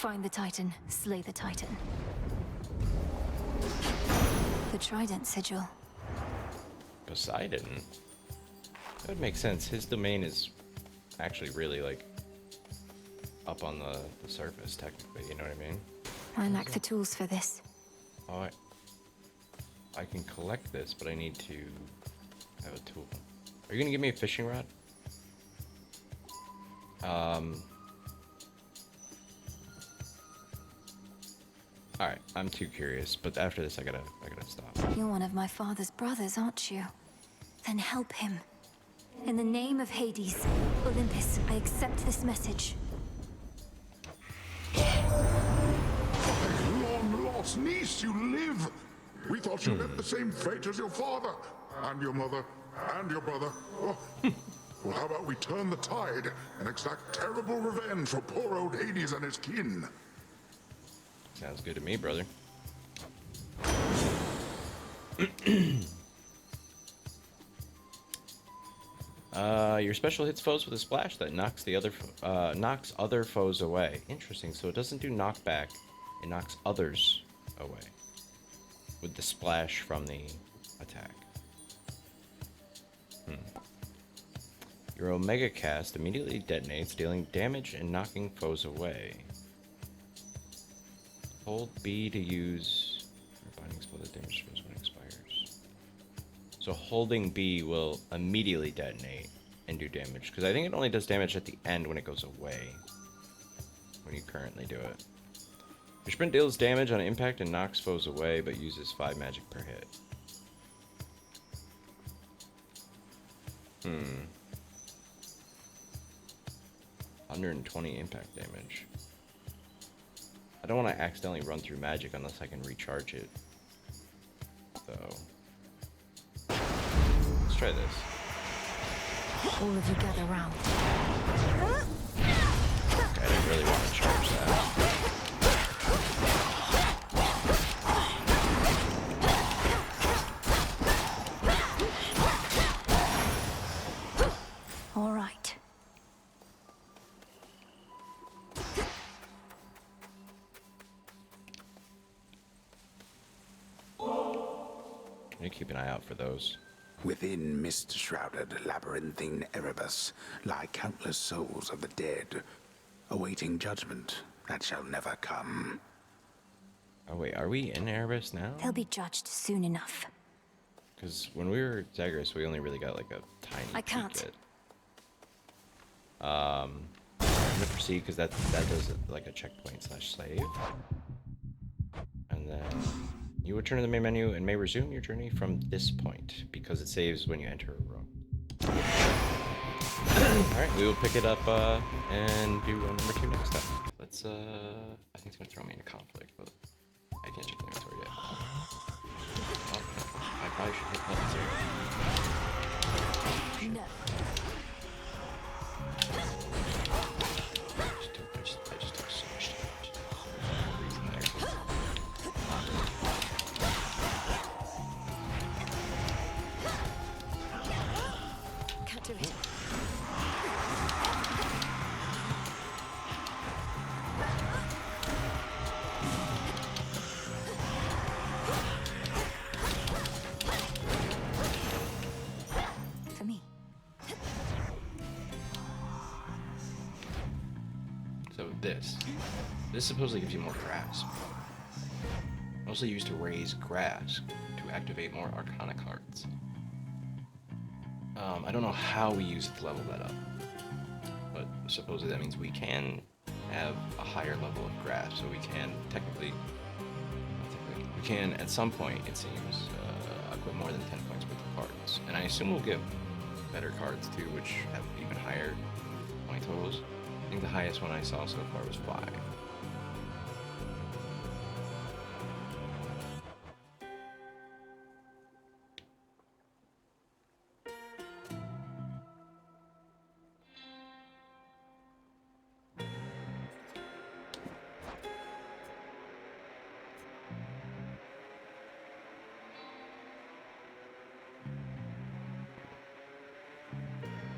Find the Titan, slay the Titan. The Trident sigil. Poseidon? That would make sense. His domain is actually really, like, up on the surface, technically, you know what I mean? I lack the tools for this. Oh, I can collect this, but I need to have a tool. Are you gonna give me a fishing rod? Alright, I'm too curious, but after this I gotta stop. You're one of my father's brothers, aren't you? Then help him. In the name of Hades, Olympus, I accept this message. Long-lost niece, you live! We thought you met the same fate as your father, and your mother, and your brother. Oh. Well, how about we turn the tide and exact terrible revenge for poor old Hades and his kin? Sounds good to me, brother. Your special hits foes with a splash that knocks other foes away. Interesting. So it doesn't do knockback; it knocks others away with the splash from the attack. Your Omega cast immediately detonates, dealing damage and knocking foes away. Hold B to use binding spell that damage foes when it expires. So holding B will immediately detonate and do damage, because I think it only does damage at the end when it goes away. When you currently do it. Your sprint deals damage on impact and knocks foes away, but uses 5 magic per hit. 120 impact damage. I don't want to accidentally run through magic unless I can recharge it. So let's try this. All of you gather round. Okay, I didn't really want to charge that. All right. I need to keep an eye out for those. Within mist-shrouded labyrinthine Erebus lie countless souls of the dead, awaiting judgment that shall never come. Oh wait, are we in Erebus now? They'll be judged soon enough. Because when we were Zagreus, we only really got like a tiny I can't. peek at. I'm gonna proceed because that does it like a checkpoint / save. And then you return to the main menu and may resume your journey from this point because it saves when you enter a room. Alright, we will pick it up and do number 2 next time. Let's I think it's gonna throw me into conflict, but I can't check the inventory yet. Oh, I probably should hit buttons here. No. I just took so much damage. No reason there. Can't do it. For me. So this supposedly gives you more grasp. Mostly used to raise grasp to activate more Arcana cards. I don't know how we use it to level that up, but supposedly that means we can have a higher level of grasp, so we can technically, we can at some point, it seems, equip more than 10 points worth of cards. And I assume we'll get better cards too, which have even higher point totals. I think the highest one I saw so far was 5.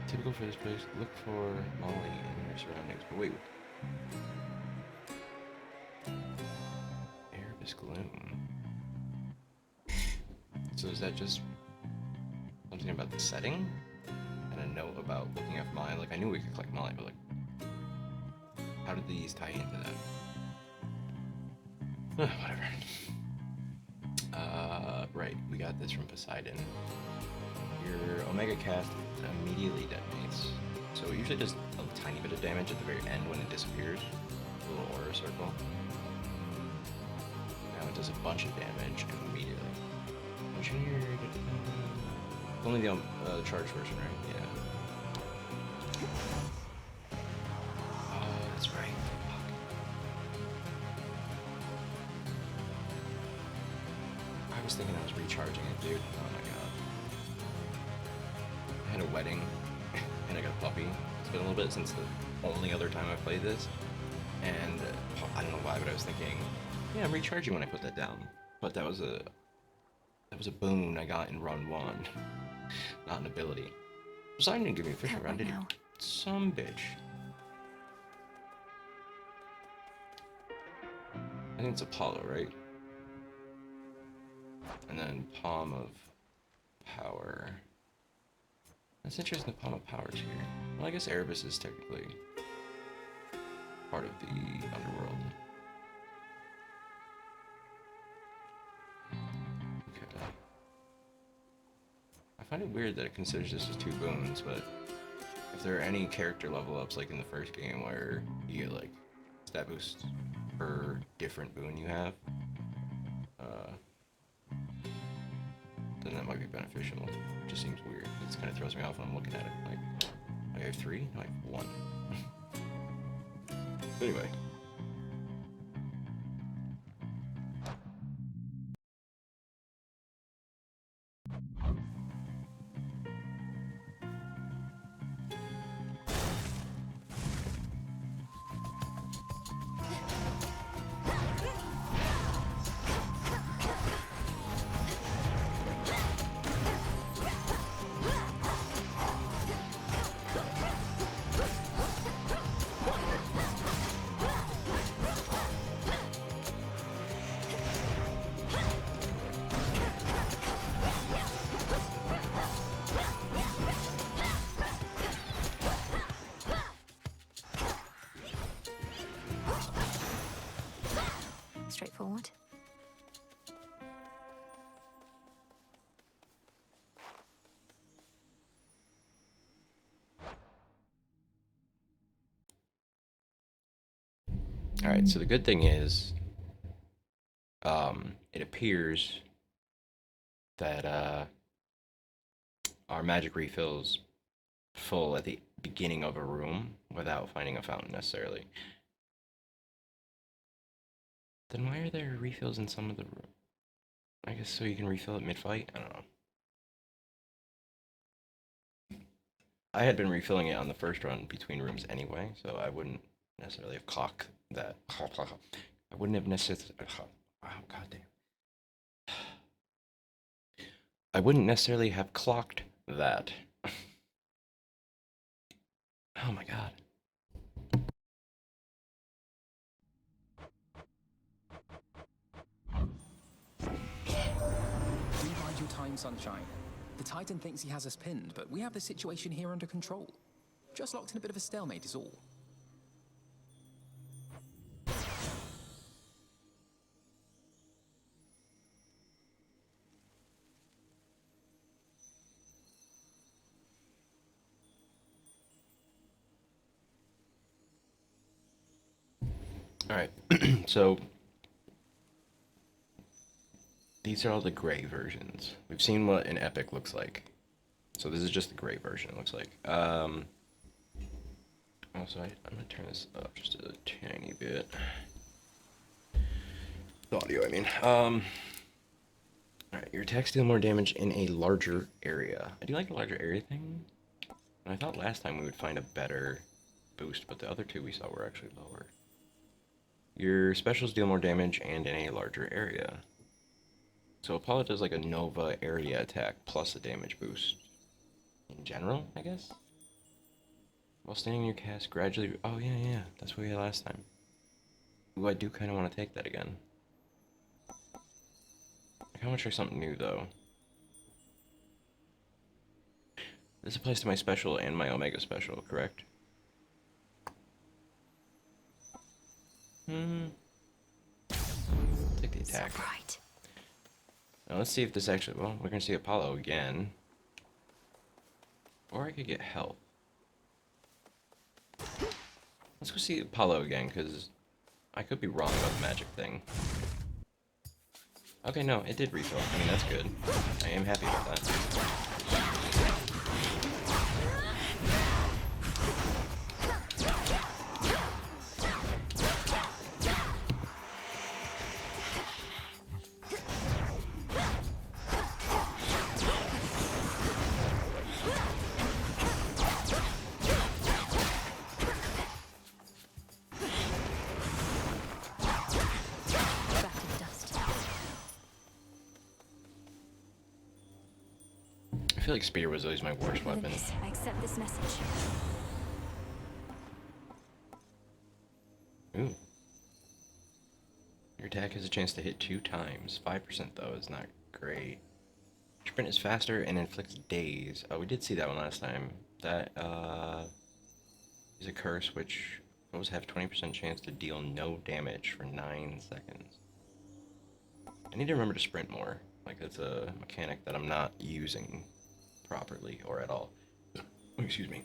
Typical for this place, look for Molly in your surroundings. But wait. Erebus Gloom. So is that just something about the setting? And a note about looking at Molly? Like, I knew we could collect Molly, but like, how did these tie into that? Whatever. Right, we got this from Poseidon. Your Omega cast immediately detonates. So it usually does a tiny bit of damage at the very end when it disappears. A little aura circle. Now it does a bunch of damage immediately. Engineered. Only the charged version, right? Yeah. Oh, that's right. Fuck. I was thinking I was recharging it, dude. Oh my god. I had a wedding and I got a puppy. It's been a little bit since the only other time I played this. And I don't know why, but I was thinking, yeah, I'm recharging when I put that down. But that was a boon I got in run 1, not an ability. Poseidon didn't give me a fishing rod, did he? Some bitch. I think it's Apollo, right? And then Palm of Power. That's interesting, the Palm of Power's here. Well, I guess Erebus is technically part of the underworld. Okay. I find it weird that it considers this as 2 boons, but if there are any character level ups like in the first game where you get like stat boost per different boon you have, then that might be beneficial. It just seems weird. It kind of throws me off when I'm looking at it. Like, I have 3? No, I have 1. Anyway. Straightforward. Alright, so the good thing is, it appears that, our magic refills full at the beginning of a room without finding a fountain necessarily. Then why are there refills in some of the room? I guess so you can refill it mid-fight? I don't know. I had been refilling it on the first run between rooms anyway, so I wouldn't necessarily have clocked that. I wouldn't have necessarily. Oh, goddamn. I wouldn't necessarily have clocked that. Oh my god. Do bide your time, Sunshine. The Titan thinks he has us pinned, but we have the situation here under control. Just locked in a bit of a stalemate is all. Alright, so these are all the gray versions. We've seen what an epic looks like. So this is just the gray version, it looks like. Also, I'm gonna turn this up just a tiny bit. The audio, I mean. Alright, your attacks deal more damage in a larger area. I do like the larger area thing. And I thought last time we would find a better boost, but the other 2 we saw were actually lower. Your specials deal more damage and in a larger area. So Apollo does like a Nova area attack plus a damage boost. In general, I guess? While standing in your cast, gradually... Oh, yeah, that's what we had last time. Ooh, I do kind of want to take that again. I want to try something new, though. This applies to my special and my Omega special, correct? Take the attack. So bright. Now let's see if this actually... Well, we're going to see Apollo again. Or I could get health. Let's go see Apollo again, because I could be wrong about the magic thing. Okay, no, it did refill. I mean, that's good. I am happy about that. Back to the dust. I feel like Spear was always my worst weapon. Olympus, I accept this message. Ooh. Your attack has a chance to hit 2 times. 5% though is not great. Sprint is faster and inflicts daze. Oh, we did see that one last time. That is a curse which foes have 20% chance to deal no damage for 9 seconds. I need to remember to sprint more. Like, that's a mechanic that I'm not using properly or at all. Excuse me.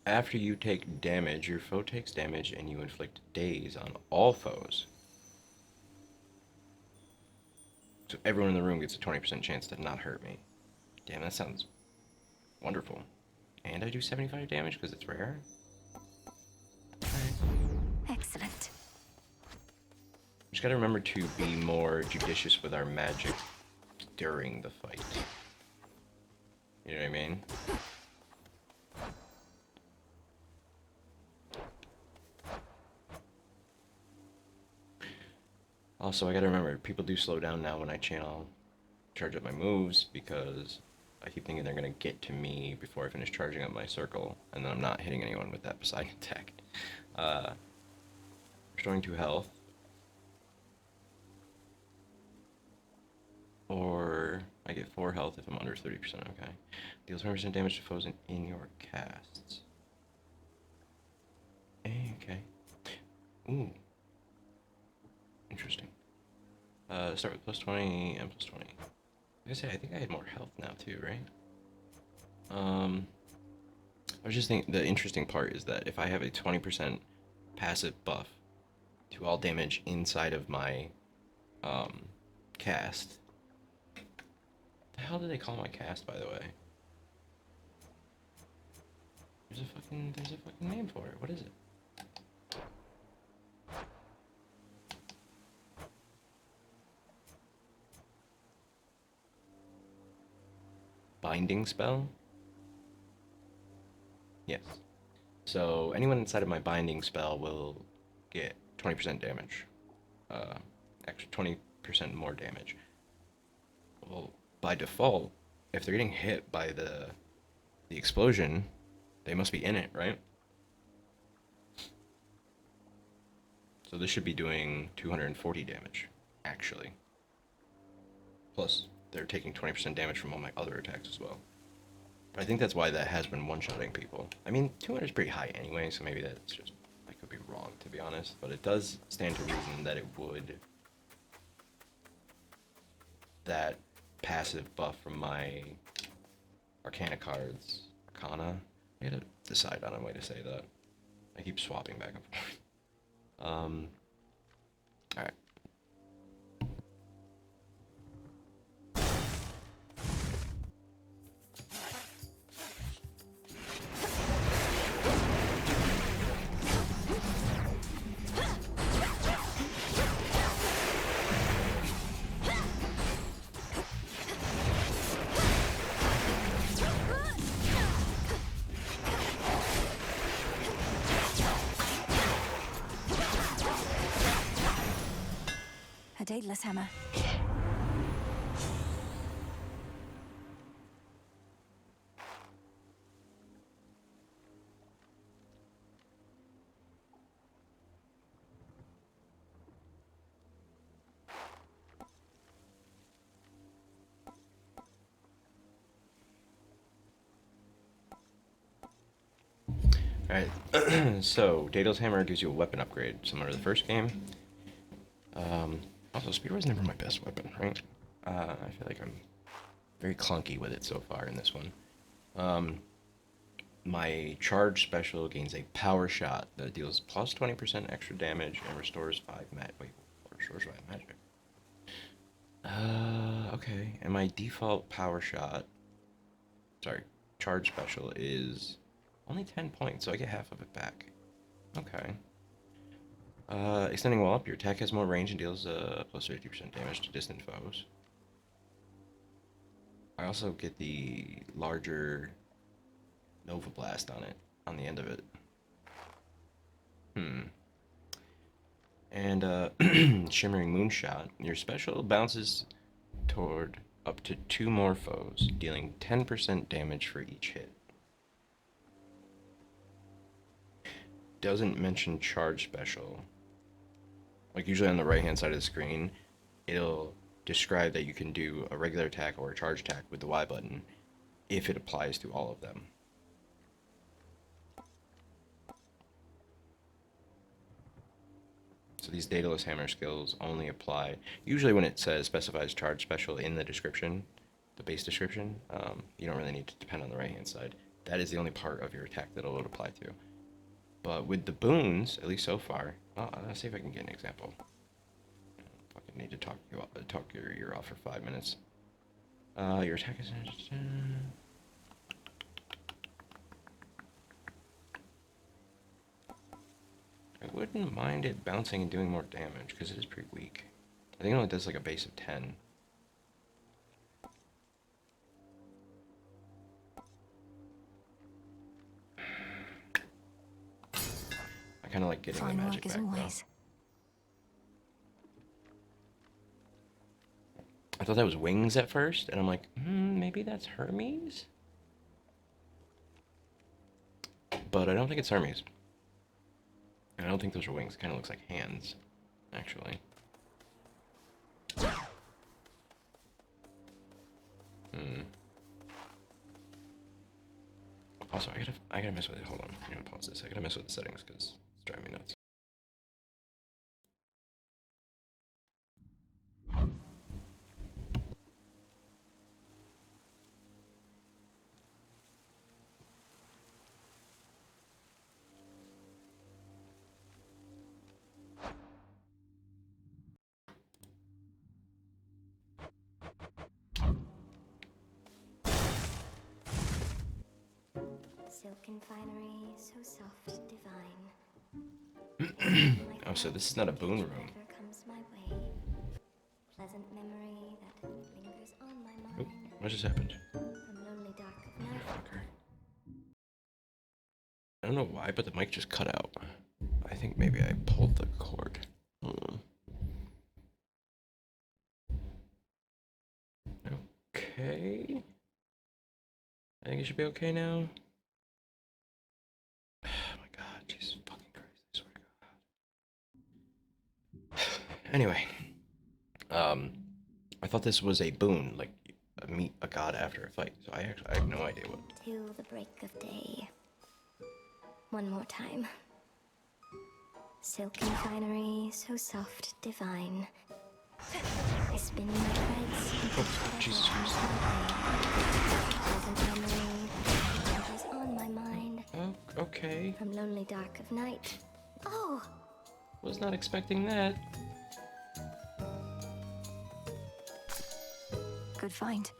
After you take damage, your foe takes damage and you inflict daze on all foes. So everyone in the room gets a 20% chance to not hurt me. Damn, that sounds wonderful. And I do 75 damage because it's rare? Alright. Excellent. Just gotta remember to be more judicious with our magic during the fight. You know what I mean? Also, I gotta remember, people do slow down now when I charge up my moves, because I keep thinking they're gonna get to me before I finish charging up my circle, and then I'm not hitting anyone with that Poseidon attack. Restoring 2 health. Or I get 4 health if I'm under 30%, okay. Deals 100% damage to foes in your casts. Okay. Ooh. Interesting. Start with plus 20 and plus 20. Like I say, I think I had more health now too, right? I was just thinking, the interesting part is that if I have a 20% passive buff to all damage inside of my cast. The hell do they call my cast, by the way? There's a fucking name for it. What is it? Binding spell? Yes. So anyone inside of my binding spell will get 20% damage. Extra 20% more damage. Well, by default, if they're getting hit by the explosion, they must be in it, right? So this should be doing 240 damage, actually. Plus, they're taking 20% damage from all my other attacks as well. But I think that's why that has been one-shotting people. I mean, 200 is pretty high anyway, so maybe that's just... I could be wrong, to be honest. But it does stand to reason that it would... That passive buff from my Arcana cards... Arcana? I gotta decide on a way to say that. I keep swapping back and forth. Alright. A dateless hammer. Alright, so Daedalus Hammer gives you a weapon upgrade, similar to the first game. Also, Spear was never my best weapon, right? I feel like I'm very clunky with it so far in this one. My charge special gains a power shot that deals plus 20% extra damage and restores 5 magic. Wait, restores 5 magic. Okay. And my default power shot, sorry, charge special is only 10 points, so I get half of it back. Okay. Extending while up, your attack has more range and deals plus 50% damage to distant foes. I also get the larger Nova Blast on it, on the end of it. And Shimmering Moonshot. Your special bounces toward up to 2 more foes, dealing 10% damage for each hit. Doesn't mention charge special. Like usually on the right hand side of the screen, it'll describe that you can do a regular attack or a charge attack with the Y button if it applies to all of them. So these Daedalus Hammer skills only apply usually when it says specifies charge special in the description, the base description. You don't really need to depend on the right hand side. That is the only part of your attack that it'll apply to. But with the boons, at least so far, let's see if I can get an example. I fucking need to talk your ear off for 5 minutes. Your attack is. I wouldn't mind it bouncing and doing more damage because it is pretty weak. I think it only does like a base of 10. I kind of like getting the magic back, though. I thought that was wings at first, and I'm like, maybe that's Hermes? But I don't think it's Hermes. And I don't think those are wings. It kind of looks like hands, actually. Also, I gotta mess with it. Hold on. I'm gonna pause this. I gotta mess with the settings because it's driving me nuts. Silken finery, so soft, divine. Oh, so this is not a boon room. Comes my way. Pleasant memory that lingers on my mind. Oop, what just happened? From lonely dark of night. Fucker. I don't know why, but the mic just cut out. I think maybe I pulled the cord. Okay. I think it should be okay now. Oh my god, Jesus fucking Christ, I swear to God. Anyway. I thought this was a boon, like meet a god after a fight. So I have no idea what. Till the break of day. One more time. Silken finery, so soft, divine. I spin my threads. Oh, Jesus Christ. Pleasant memory lingers on my mind. Oh, okay. From lonely dark of night. Oh! Was not expecting that. Good find.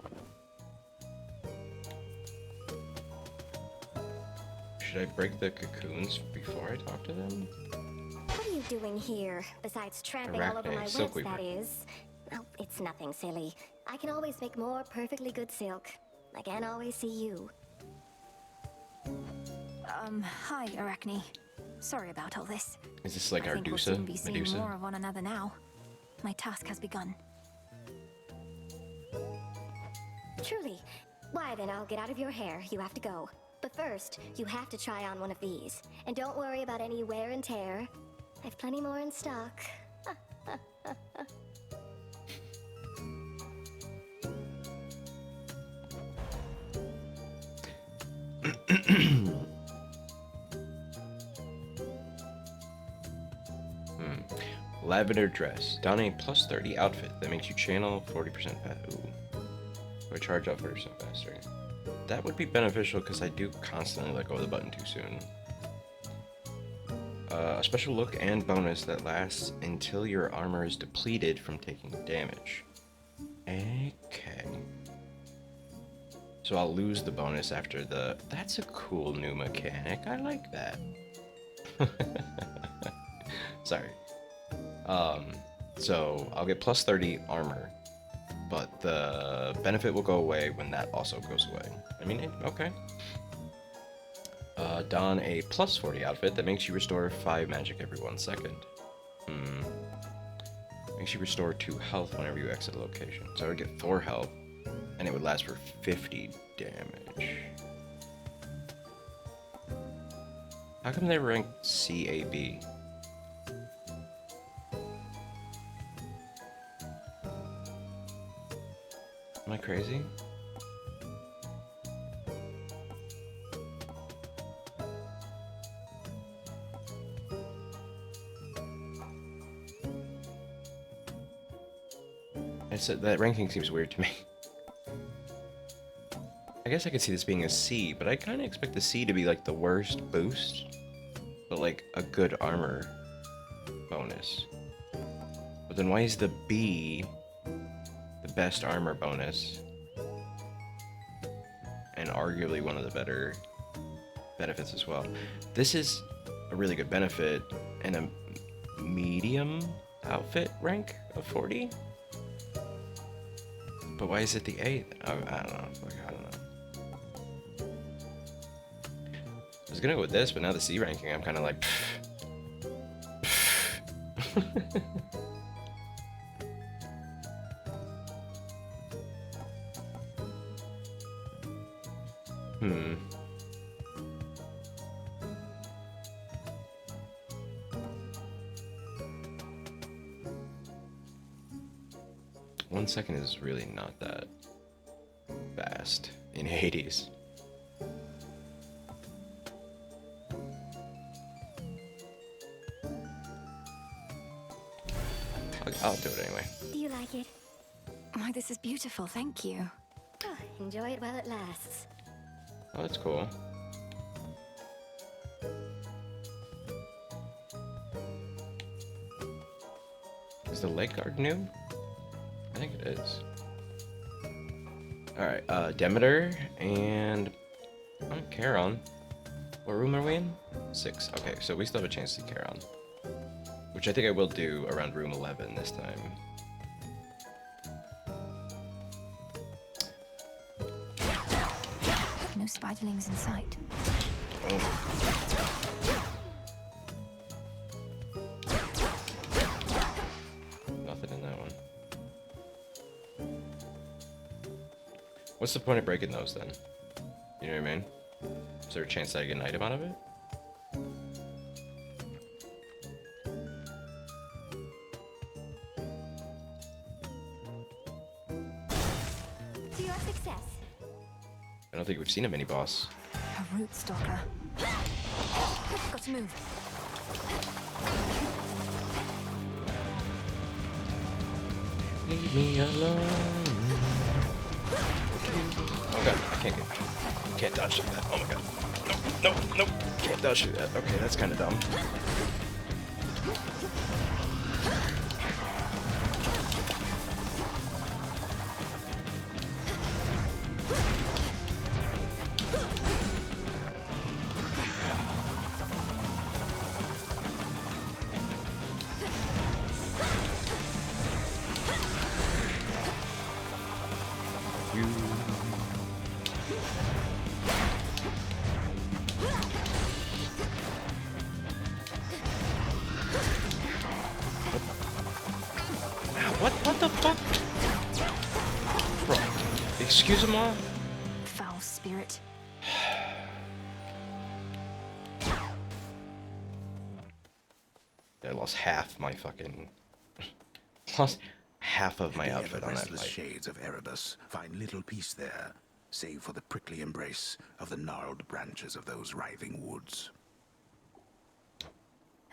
Should I break the cocoons before I talk to them? What are you doing here, besides tramping all over my webs, Silkweaver. that is? Oh, it's nothing, silly. I can always make more perfectly good silk. I can't always see you. Hi, Arachne. Sorry about all this. Is this like I think we'll soon be seeing Medusa? more of one another now. My task has begun. Truly. Why then, I'll get out of your hair. You have to go. But first, you have to try on one of these. And don't worry about any wear and tear. I've plenty more in stock. Lavender dress. Don a plus 30 outfit that makes you channel 40% faster. Ooh. Or charge up 40% faster. That would be beneficial because I do constantly let go of the button too soon. A special look and bonus that lasts until your armor is depleted from taking damage. Okay. So I'll lose the bonus after the... That's a cool new mechanic. I like that. Sorry. So I'll get plus 30 armor, but the benefit will go away when that also goes away. I mean, okay. Don a plus 40 outfit that makes you restore 5 magic every 1 second. Makes you restore 2 health whenever you exit a location. So I would get 4 health, and it would last for 50 damage. How come they rank CAB? Am I crazy? That ranking seems weird to me. I guess I could see this being a C, but I kind of expect the C to be like the worst boost, but like a good armor bonus. But then why is the B the best armor bonus and arguably one of the better benefits as well? This is a really good benefit and a medium outfit rank of 40. But why is it the 8th? I don't know. Like, I don't know. I was gonna go with this, but now the C ranking, I'm kind of like. Hmm. One second is really not that fast in Hades. I'll do it anyway. Do you like it? Why, this is beautiful, thank you. Oh, enjoy it while it lasts. Oh, that's cool. Is the leg guard new? I think it is. Alright, Demeter and Charon. What room are we in? 6. Okay, so we still have a chance to see Charon. Which I think I will do around room 11 this time. No spiderlings in sight. Nothing in that one. What's the point of breaking those then? You know what I mean? Is there a chance that I get an item out of it? To your success. I don't think we've seen a mini boss. A root stalker. Got to move. Leave me alone. Oh god, I can't dodge through that. Oh my god. No, can't dodge through that. Okay, that's kind of dumb. What the fuck? Bro, excuse me? Foul spirit. I lost half my fucking... lost half of my outfit on that restless fight. shades of Erebus find little peace there, save for the prickly embrace of the gnarled branches of those writhing woods.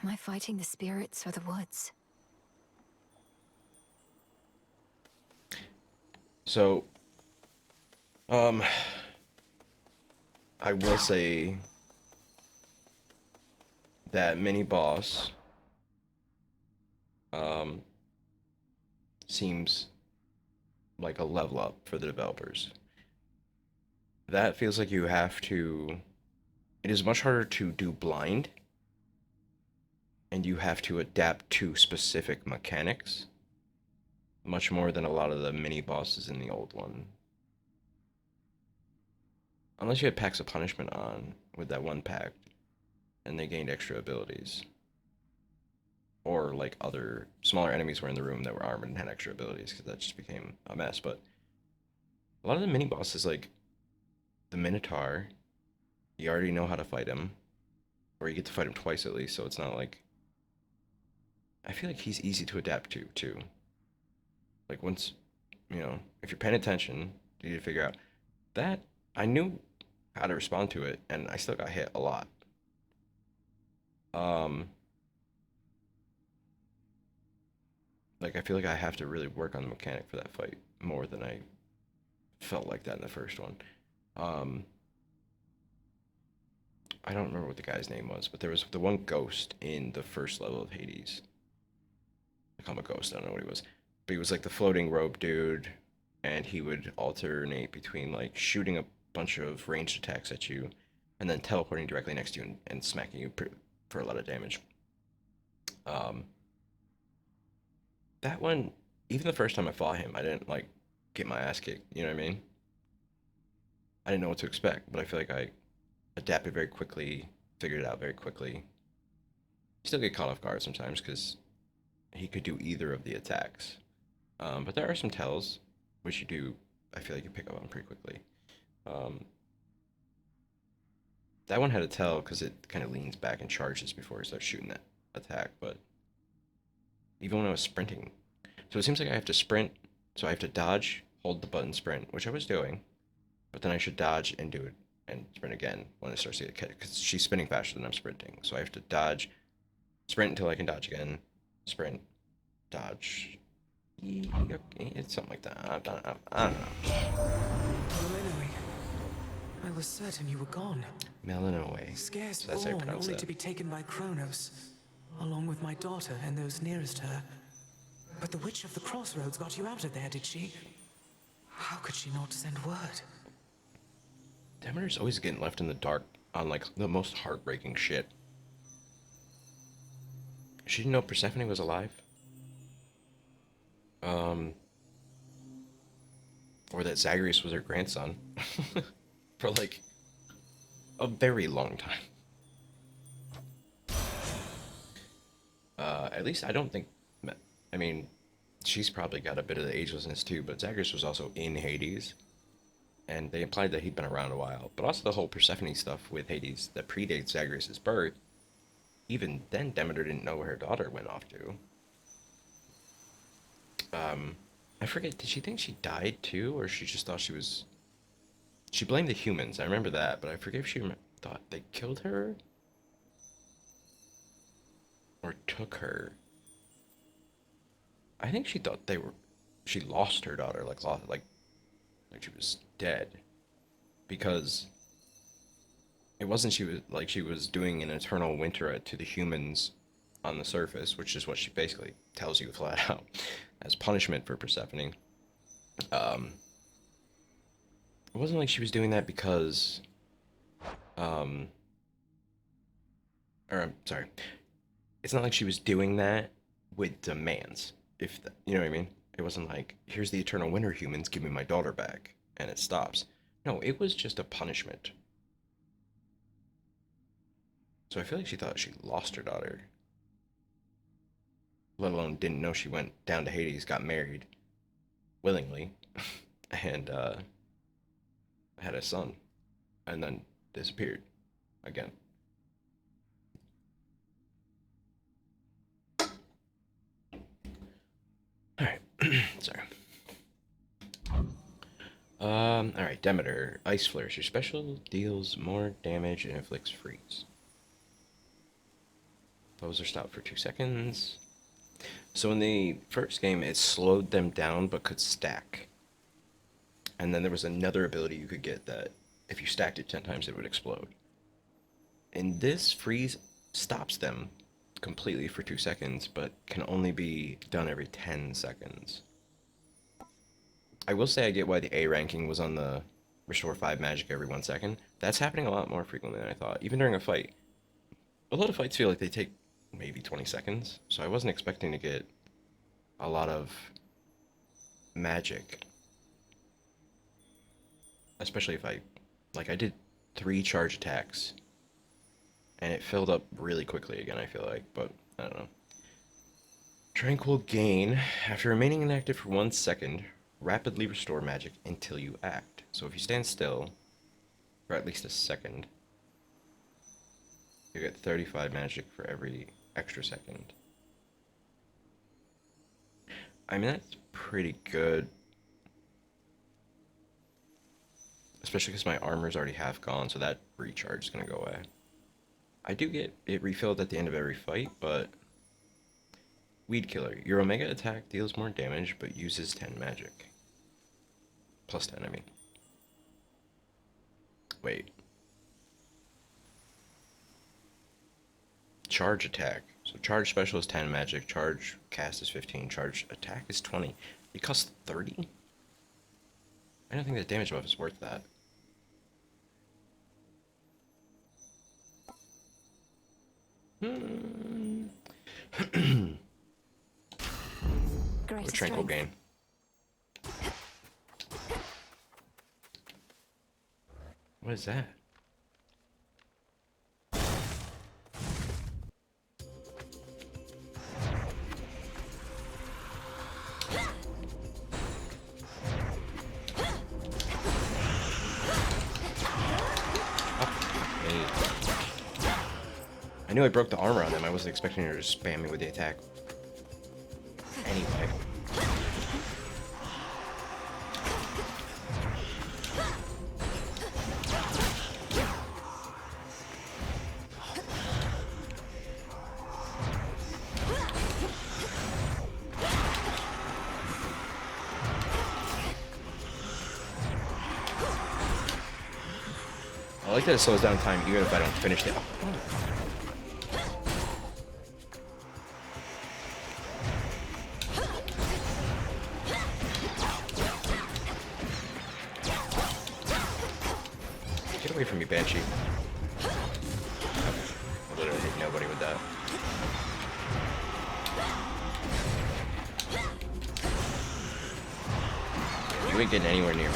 Am I fighting the spirits or the woods? So, I will say that mini boss seems like a level up for the developers. That feels like you have to. It is much harder to do blind, and you have to adapt to specific mechanics much more than a lot of the mini bosses in the old one. Unless you had packs of punishment on with that one pack, and they gained extra abilities. Or like other smaller enemies were in the room that were armored and had extra abilities, because that just became a mess. But a lot of the mini bosses, like the Minotaur, you already know how to fight him, or you get to fight him twice at least, so it's not like. I feel like he's easy to adapt to too. Like once, if you're paying attention, you need to figure out that I knew how to respond to it, and I still got hit a lot. Like I feel like I have to really work on the mechanic for that fight more than I felt like that in the first one. I don't remember what the guy's name was, but there was the one ghost in the first level of Hades. I call him a ghost, I don't know what he was. But he was like the floating rope dude, and he would alternate between like shooting a bunch of ranged attacks at you and then teleporting directly next to you and smacking you for a lot of damage. That one, even the first time I fought him, I didn't like get my ass kicked, you know what I mean? I didn't know what to expect, but I feel like I adapted very quickly, figured it out very quickly. Still get caught off guard sometimes because he could do either of the attacks. But there are some tells, which you do, I feel like you pick up on pretty quickly. That one had a tell because it kind of leans back and charges before he starts shooting that attack, but even when I was sprinting. So it seems like I have to sprint, so I have to dodge, hold the button, sprint, which I was doing, but then I should dodge and do it and sprint again when it starts to get, because she's spinning faster than I'm sprinting. So I have to dodge, sprint until I can dodge again, sprint, dodge. It's something like that. I don't know. Melinoe, I was certain you were gone. Melinoe. Scarce So that's how you born, pronounce only that. to be taken by Kronos, along with my daughter and those nearest her. But the Witch of the Crossroads got you out of there, did she? How could she not send word? Demeter's always getting left in the dark on like the most heartbreaking shit. She didn't know Persephone was alive. Or that Zagreus was her grandson. For like a very long time. At least I don't think. I mean, she's probably got a bit of the agelessness too, but Zagreus was also in Hades. And they implied that he'd been around a while. But also the whole Persephone stuff with Hades that predates Zagreus' birth. Even then, Demeter didn't know where her daughter went off to. I forget, did she think she died too? Or she just thought she was... She blamed the humans, I remember that. But I forget if she thought they killed her? Or took her? I think she thought they were... She lost her daughter, like she was dead, because it wasn't she was doing an eternal winter to the humans on the surface, which is what she basically tells you flat out as punishment for Persephone. It wasn't like she was doing that because or I'm sorry, it's not like she was doing that with demands, if that, you know what I mean. It wasn't like, here's the eternal winter, humans, give me my daughter back, and it stops. No, it was just a punishment. So I feel like she thought she lost her daughter. Let alone didn't know she went down to Hades, got married, willingly, and had a son, and then disappeared again. Alright, sorry. Alright, Demeter. Ice Flourish. Your special deals more damage and inflicts freeze. Those are stopped for 2 seconds. So in the first game, it slowed them down but could stack. And then there was another ability you could get that if you stacked it 10 times, it would explode. In this, freeze stops them completely for 2 seconds, but can only be done every 10 seconds. I will say I get why the A ranking was on the restore 5 magic every 1 second. That's happening a lot more frequently than I thought. Even during a fight. A lot of fights feel like they take maybe 20 seconds, so I wasn't expecting to get a lot of magic. Especially if I did 3 charge attacks, and it filled up really quickly again, I feel like, but I don't know. Tranquil Gain. After remaining inactive for 1 second, rapidly restore magic until you act. So if you stand still for at least a second, you get 35 magic for every extra second. I mean, that's pretty good. Especially because my armor's already half gone, so that recharge is going to go away. I do get it refilled at the end of every fight, but... Weed Killer. Your Omega attack deals more damage, but uses 10 magic. Plus 10, I mean. Wait. Charge attack. So charge special is 10 magic, charge cast is 15, charge attack is 20. It costs 30? I don't think that damage buff is worth that. Great Tranquil Gain. What is that? I knew I broke the armor on them. I wasn't expecting her to spam me with the attack. Anyway. I like that it slows down time even if I don't finish it. Get away from me, Banshee. I literally hit nobody with that. You ain't getting anywhere near me.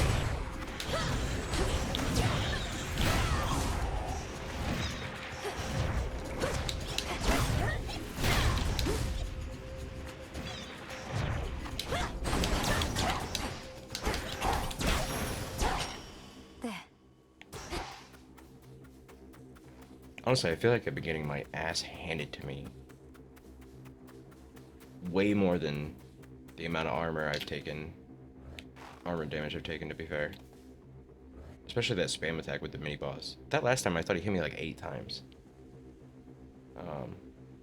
Honestly, I feel like I've been getting my ass handed to me way more than the amount of armor damage I've taken, to be fair. Especially that spam attack with the mini-boss. That last time I thought he hit me like 8 times. I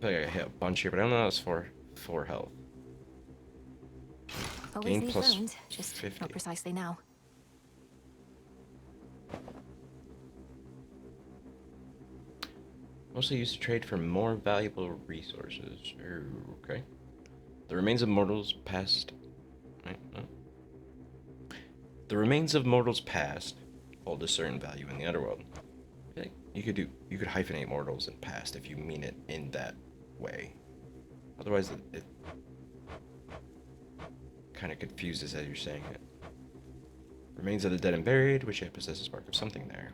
feel like I hit a bunch here, but I don't know that was for health. Always Gain leave plus bones, just 50. not precisely now. Mostly used to trade for more valuable resources. Okay. The remains of mortals past... Wait, no. The remains of mortals past hold a certain value in the underworld. Okay. You could hyphenate mortals and past if you mean it in that way. Otherwise, it kind of confuses as you're saying it. Remains of the dead and buried, which yet possess a spark of something there.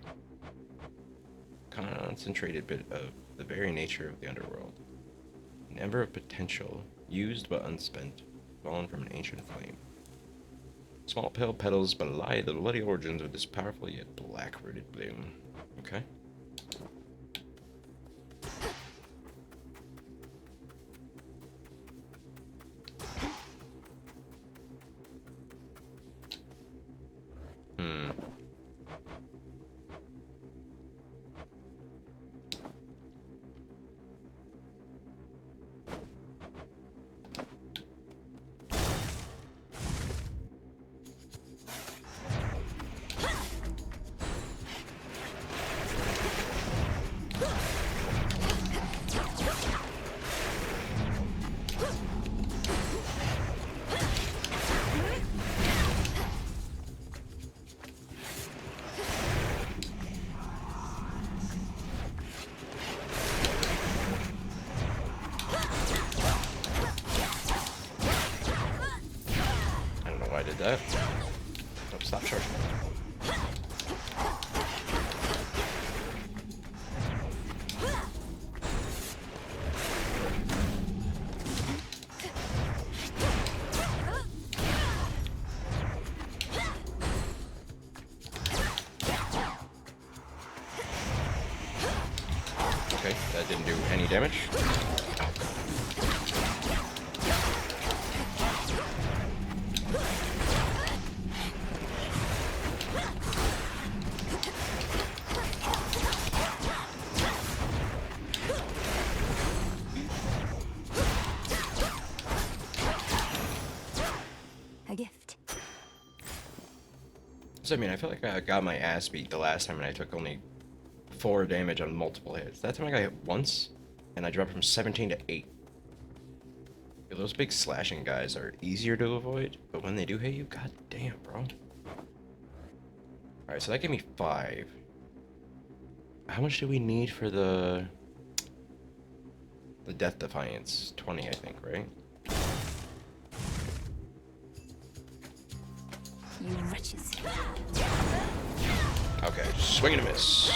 Concentrated bit of the very nature of the underworld. An ember of potential, used but unspent, fallen from an ancient flame. Small pale petals belie the bloody origins of this powerful yet black-rooted bloom. Okay. did that. Nope, stop charging. Okay, that didn't do any damage. A gift. So I mean, I feel like I got my ass beat the last time and I took only 4 damage on multiple hits. That time I got hit once, and I dropped from 17 to 8. Those big slashing guys are easier to avoid, but when they do hit you, god damn, bro. Alright, so that gave me 5. How much do we need for the Death Defiance? 20, I think, right? You wretches. Okay, swing and a miss.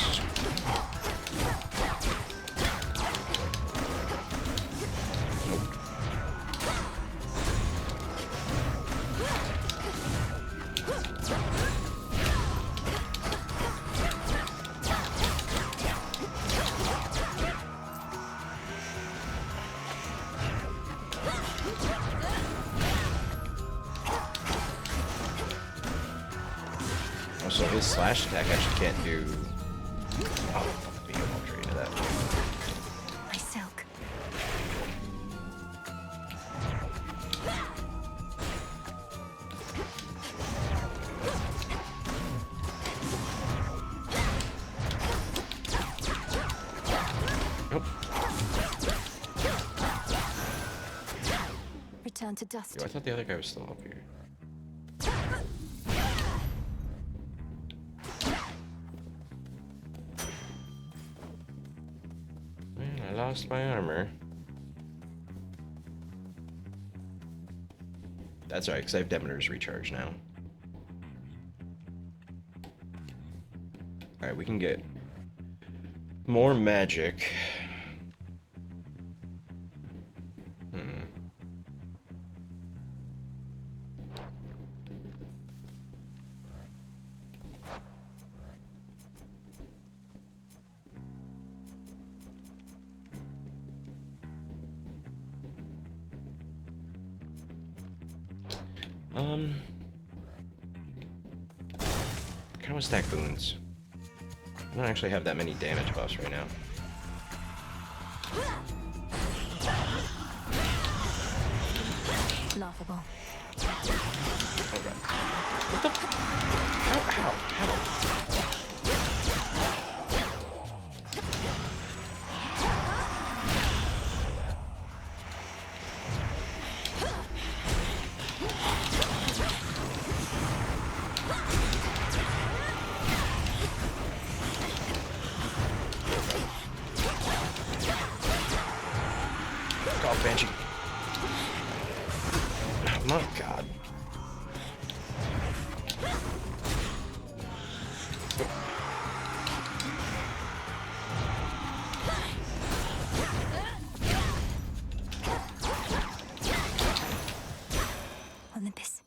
Nope. Also, his slash attack actually can't do. Oh, fuck me, I won't trade into that. My silk. Nope. Return to dust. Yo, I thought the other guy was still up here. Man, I lost my armor. That's alright, because I have Demeter's recharge now. Alright, we can get more magic. Kind of stack boons. I don't actually have that many damage buffs right now. Laughable. Okay. What the? How? Fuck off, Banshee. Oh my god. Olympus.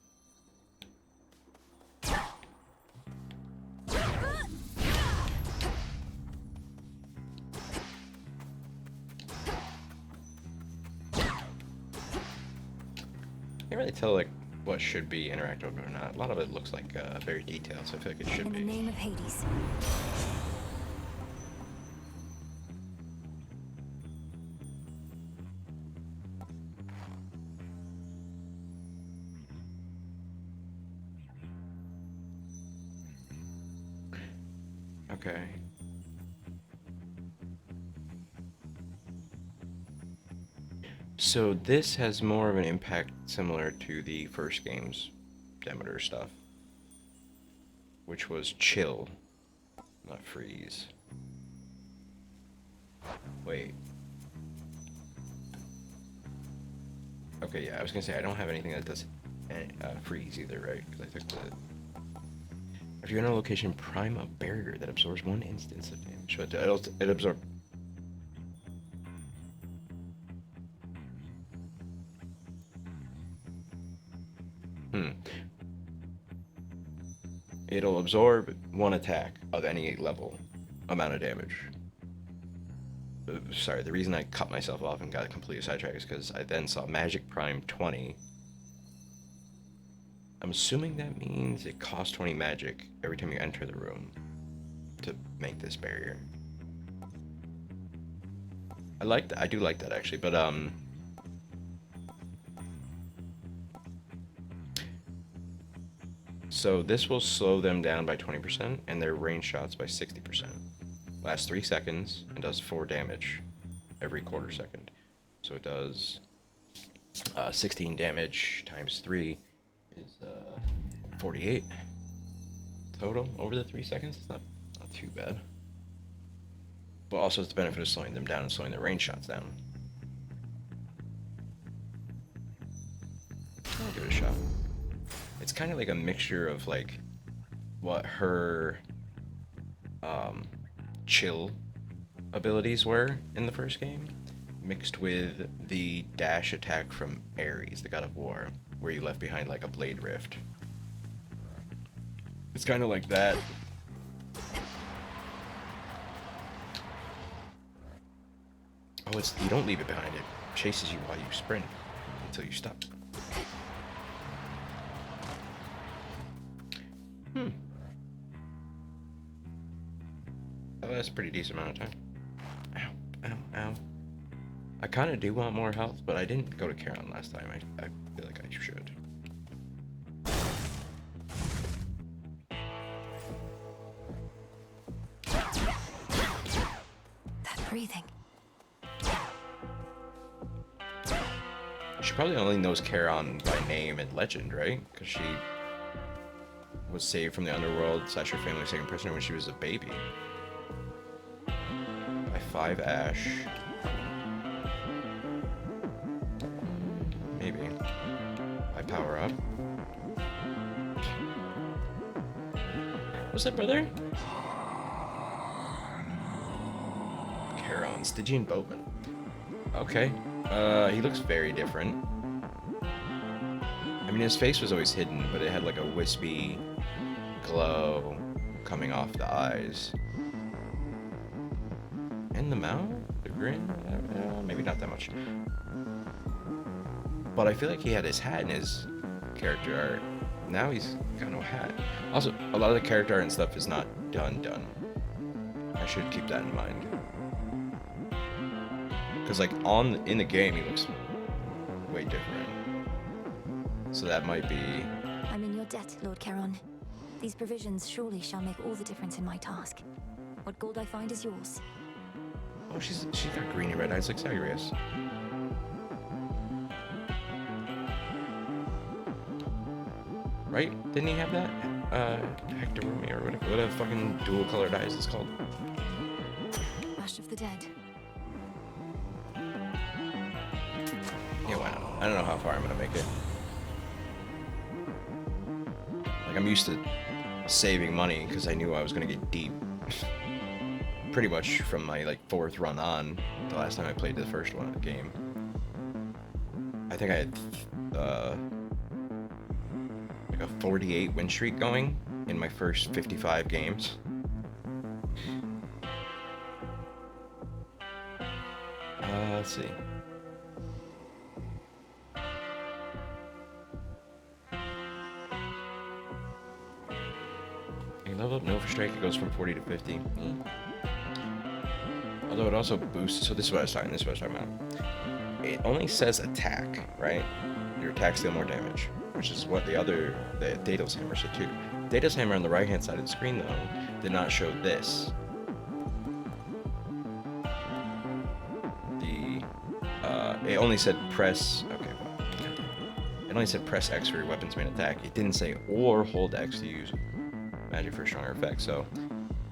Can't really tell like what should be interactive or not. A lot of it looks like very detailed, so I feel like it should In the be. name of Hades. Okay. So this has more of an impact similar to the first game's Demeter stuff, which was chill, not freeze. Wait. Okay, yeah, I was gonna say I don't have anything that does freeze either, right? Because I took the... If you're in a location, prime a barrier that absorbs 1 instance of damage. So it absorbs... It'll absorb 1 attack of any level amount of damage. Sorry, the reason I cut myself off and got completely sidetracked is because I then saw Magic Prime 20. I'm assuming that means it costs 20 magic every time you enter the room to make this barrier. I do like that actually, but so this will slow them down by 20% and their range shots by 60%. Lasts 3 seconds and does 4 damage every quarter second. So it does 16 damage times 3 is 48 total over the 3 seconds. It's not too bad. But also it's the benefit of slowing them down and slowing their range shots down. I'll give it a shot. It's kind of like a mixture of like what her chill abilities were in the first game, mixed with the dash attack from Ares, the god of war, where you left behind like a blade rift. It's kind of like that. Oh, you don't leave it behind. It chases you while you sprint until you stop. Oh, that's a pretty decent amount of time. Ow, ow, ow. I kind of do want more health, but I didn't go to Charon last time. I feel like I should. That breathing. She probably only knows Charon by name and legend, right? Because she was saved from the underworld / her family taken prisoner when she was a baby. By 5 Ash. Maybe. I power up. What's that, brother? Charon, Stygian boatman. Okay. He looks very different. I mean, his face was always hidden, but it had like a wispy glow coming off the eyes. And the mouth? The grin? Maybe not that much. But I feel like he had his hat in his character art. Now he's got no hat. Also, a lot of the character art and stuff is not done. I should keep that in mind. Because like in the game he looks way different. So that might be... I'm in your debt, Lord Charon. These provisions surely shall make all the difference in my task. What gold I find is yours. Oh, she's got greeny red eyes like Zagreus. Right? Didn't he have that? Hector Rumi or whatever fucking dual colored eyes is called. Ash of the Dead. Yeah, why not? I don't know how far I'm gonna make it. Like, I'm used to saving money because I knew I was gonna get deep. Pretty much from my like 4th run on, the last time I played the first one of the game. I think I had like a 48 win streak going in my first 55 games. Let's see. You level up Nova Strike, it goes from 40 to 50. Although it also boosts, so this is what I was talking about. It only says attack, right? Your attacks deal more damage, which is what the Daedalus Hammer said too. Daedalus Hammer on the right hand side of the screen though, did not show this. It only said press, okay, well, it only said press X for your weapon's main attack. It didn't say or hold X to use magic for a stronger effect, so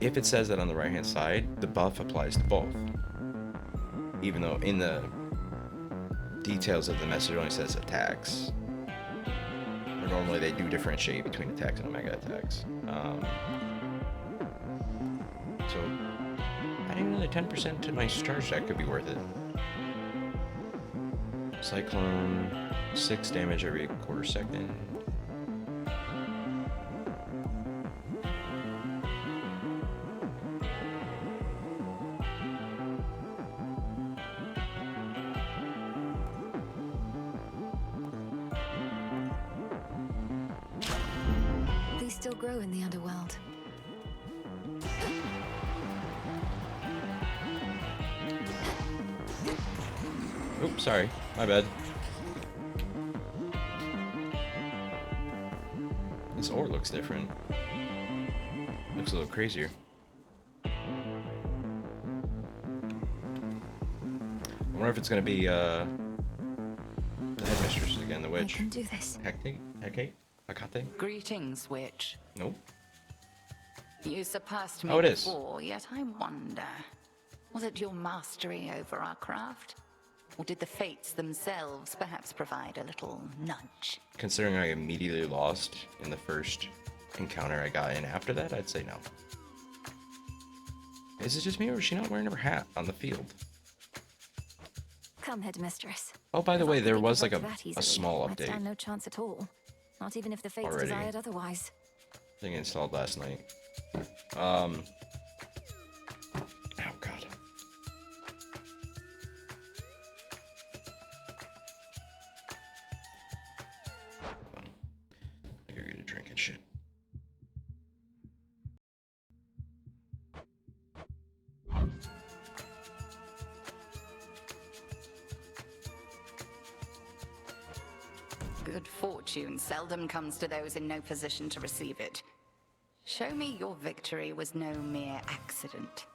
if it says that on the right hand side, the buff applies to both. Even though in the details of the message it only says attacks. normally they do differentiate between attacks and omega attacks. So adding another 10% to my charge deck could be worth it. Cyclone, 6 damage every quarter second. These still grow in the underworld. Oops, sorry. My bad. This ore looks different. Looks a little crazier. I wonder if it's gonna be the headmistress again, the I witch. can do this. Hecate? Greetings, witch. Nope. You surpassed me Oh, it is. before, yet I wonder. Was it your mastery over our craft? Or did the fates themselves perhaps provide a little nudge? Considering I immediately lost in the first encounter I got in after that, I'd say no. Is it just me, or is she not wearing her hat on the field? Come, headmistress. Oh, by the If way, I could there get was back like to that a easily, small I'd update. stand no chance at all. Not even if the fates Already. desired otherwise. Thing installed last night. Oh god. I gotta get a drink and shit. Good fortune seldom comes to those in no position to receive it. Show me your victory was no mere accident.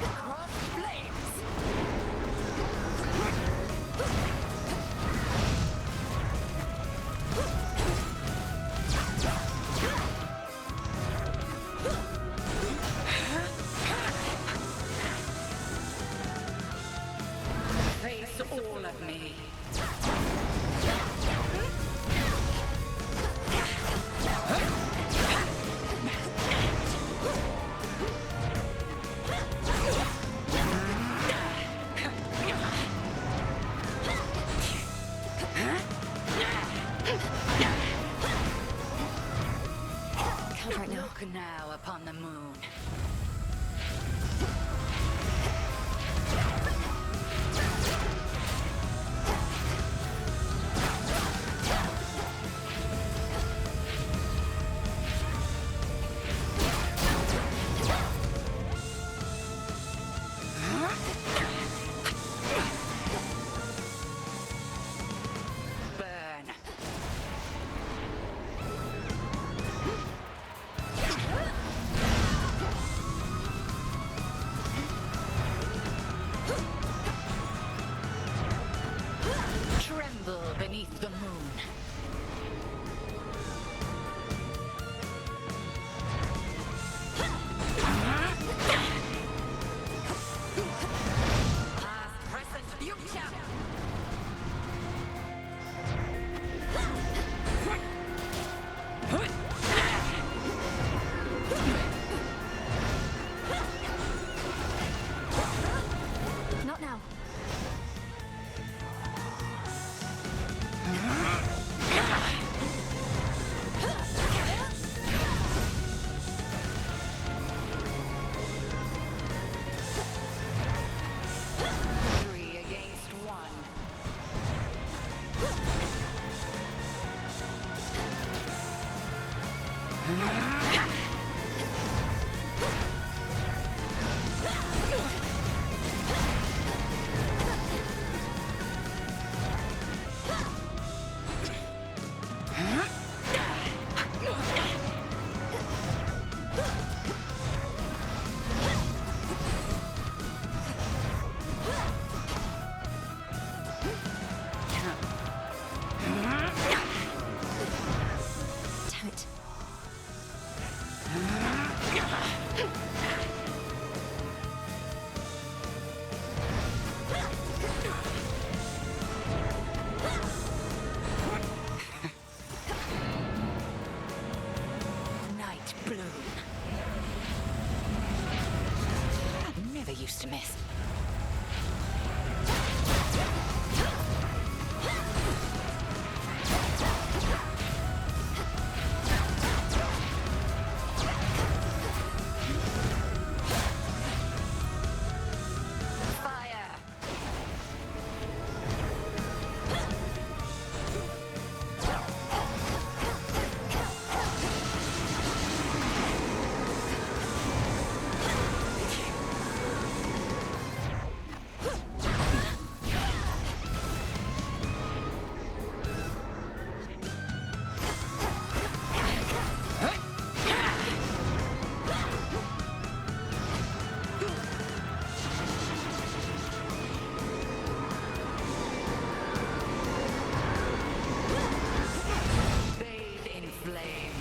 Cross flames! Face all of me. used to miss. Fire! Bathe in flame.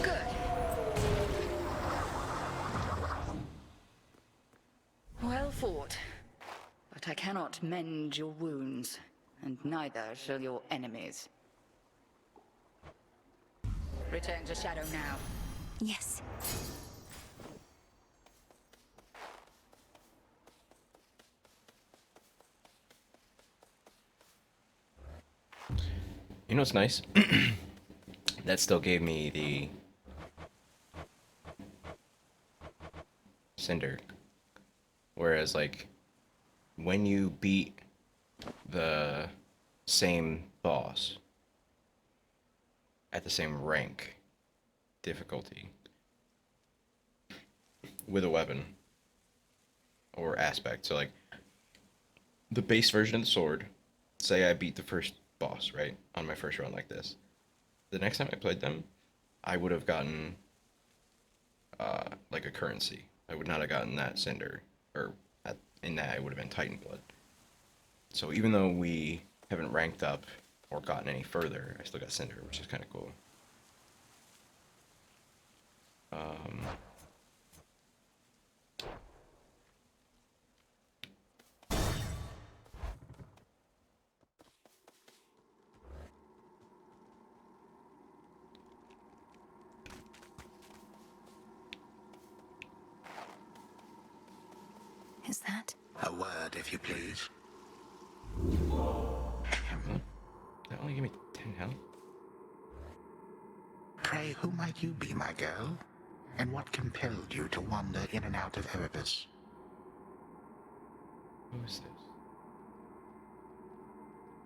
Good. Well fought. But I cannot mend your wounds, and neither shall your enemies. Return to Shadow now. Yes. You know what's nice? That still gave me the Cinder. Whereas, like, when you beat the same boss at the same rank, difficulty, with a weapon or aspect, so like the base version of the sword, say I beat the first boss, right, on my first run like this, the next time I played them, I would have gotten like a currency. I would not have gotten that Cinder, or in that it would have been Titan Blood. So even though we haven't ranked up or gotten any further, I still got Cinder, which is kind of cool. Is that? A word, if you please. That only gave me 10 health? Pray, who might you be, my girl? And what compelled you to wander in and out of Erebus? Who is this?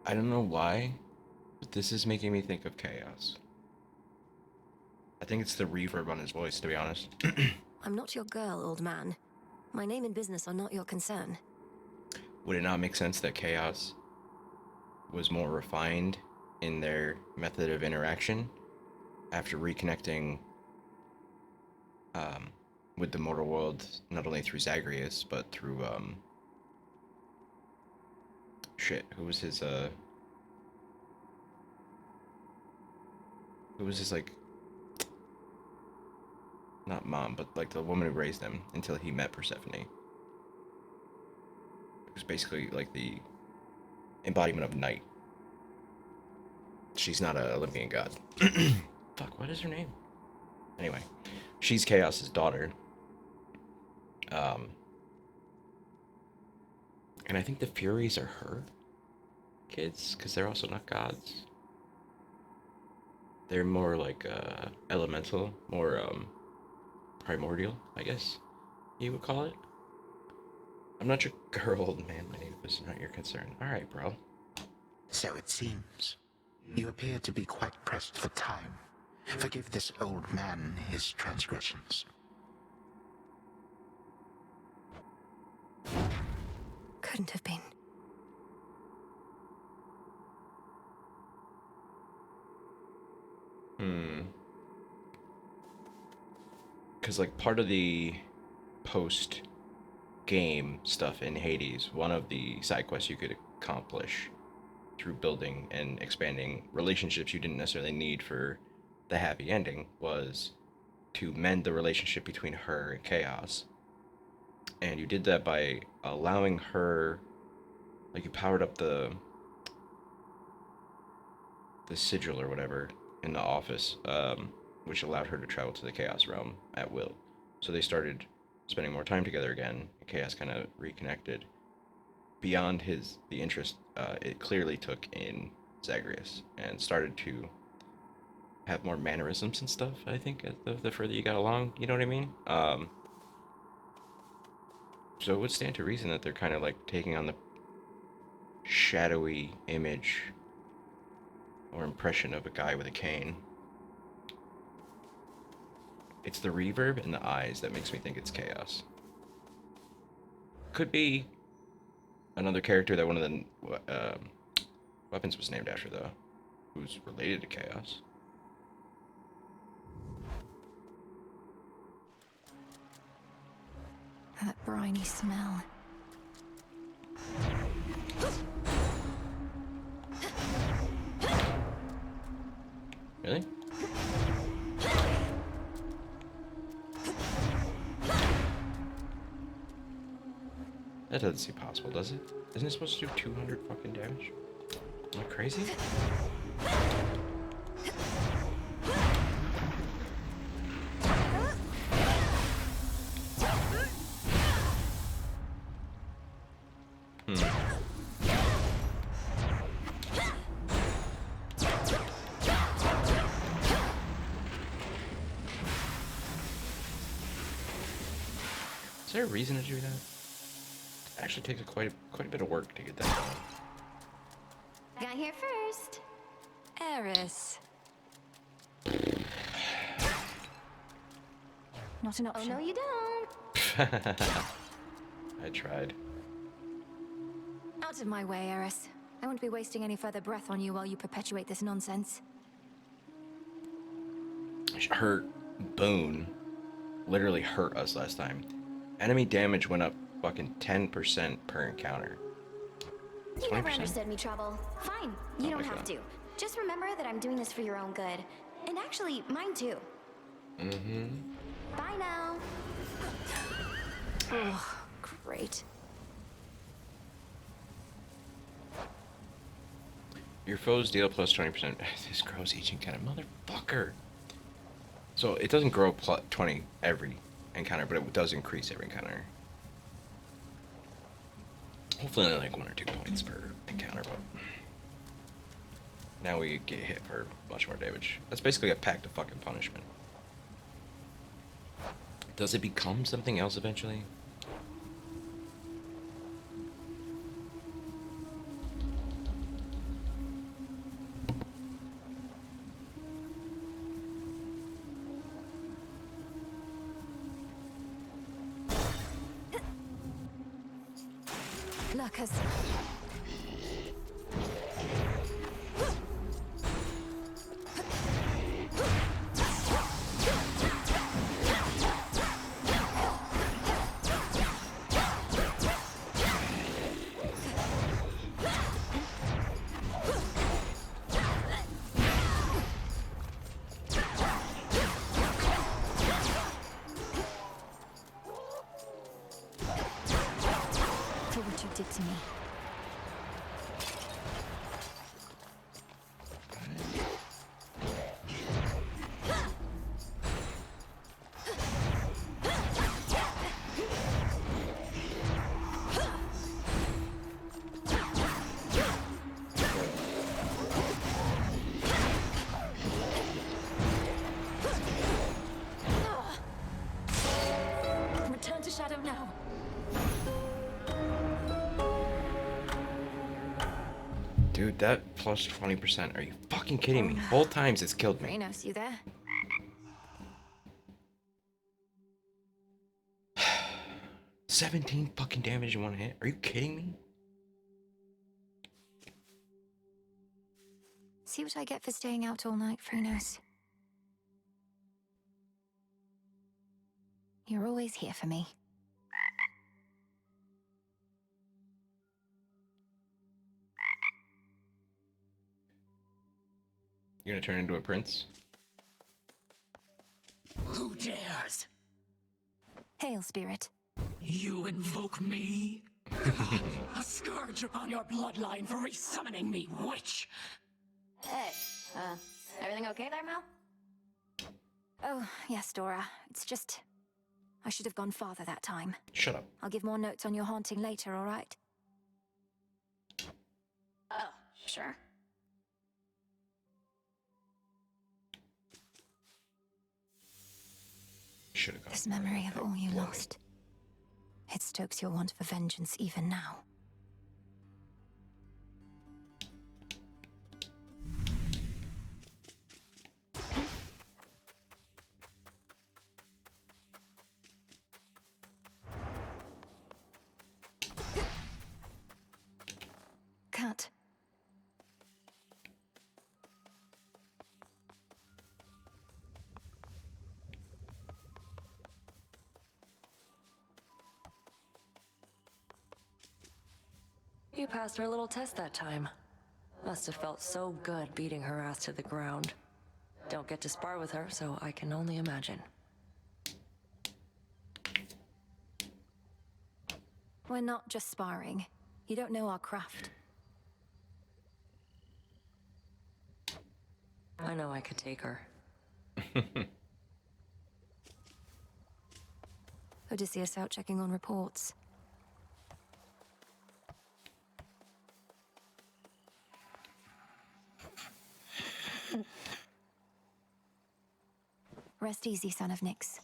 I don't know why, but this is making me think of Chaos. I think it's the reverb on his voice, to be honest. I'm not your girl, old man. My name and business are not your concern. Would it not make sense that Chaos was more refined in their method of interaction after reconnecting with the mortal world, not only through Zagreus, but through, who was his, like, not mom, but, like, the woman who raised him until he met Persephone. It was basically, like, the embodiment of night. She's not a Olympian god. Fuck, what is her name? Anyway, she's Chaos's daughter. And I think the Furies are her. kids, because they're also not gods. They're more like elemental, more primordial, I guess you would call it. I'm not your girl, old man. My name is not your concern. All right, bro. So it seems. You appear to be quite pressed for time. Forgive this old man his transgressions. Couldn't have been. Because, like, part of the post-game stuff in Hades, one of the side quests you could accomplish through building and expanding relationships you didn't necessarily need for the happy ending was to mend the relationship between her and Chaos. And you did that by allowing her, like, you powered up the sigil or whatever in the office, which allowed her to travel to the Chaos realm at will. So they started spending more time together again. And Chaos kind of reconnected. Beyond the interest it clearly took in Zagreus, and started to have more mannerisms and stuff, I think, the further you got along, you know what I mean? So it would stand to reason that they're kind of like taking on the shadowy image or impression of a guy with a cane. It's the reverb in the eyes that makes me think it's Chaos. Could be another character that one of the weapons was named after, though, who's related to Chaos. That briny smell. Really? That doesn't seem possible, does it? Isn't it supposed to do 200 fucking damage? Am I crazy? Is there a reason to do that? It actually takes quite a bit of work to get that done. Got here first. Eris. Not an Oh, option. no, you don't. I tried. Out of my way, Eris. I won't be wasting any further breath on you while you perpetuate this nonsense. Her boon literally hurt us last time. Enemy damage went up fucking 10% per encounter. You never 20%? understood me, Trouble. Fine, you Oh don't my have God. to. Just remember that I'm doing this for your own good. And actually, mine too. Mm-hmm. Bye now. Oh, great. Your foes deal plus 20%. This grows each encounter. Motherfucker. So it doesn't grow plus 20 every encounter, but it does increase every encounter. Hopefully only like 1 or 2 points per encounter, but now we get hit for much more damage. That's basically a pact of fucking punishment. Does it become something else eventually? Lurkers. For what you did to me. Dude, that plus 20%. Are you fucking kidding me? Both times it's killed me. Reynos, you there? 17 fucking damage in one hit? Are you kidding me? See what I get for staying out all night, Reynos. You're always here for me. You're gonna turn into a prince? Who dares? Hail, spirit. You invoke me? A scourge upon your bloodline for resummoning me, witch! Hey, everything okay there, Mel? Oh, yes, Dora. It's just... I should have gone farther that time. Shut up. I'll give more notes on your haunting later, all right? Oh, sure. Should have gone. This memory of all you lost. It stokes your want for vengeance even now. Cut. You passed her little test that time. Must have felt so good beating her ass to the ground. Don't get to spar with her, so I can only imagine. We're not just sparring. You don't know our craft. I know I could take her. Odysseus out checking on reports. Rest easy, son of Nyx.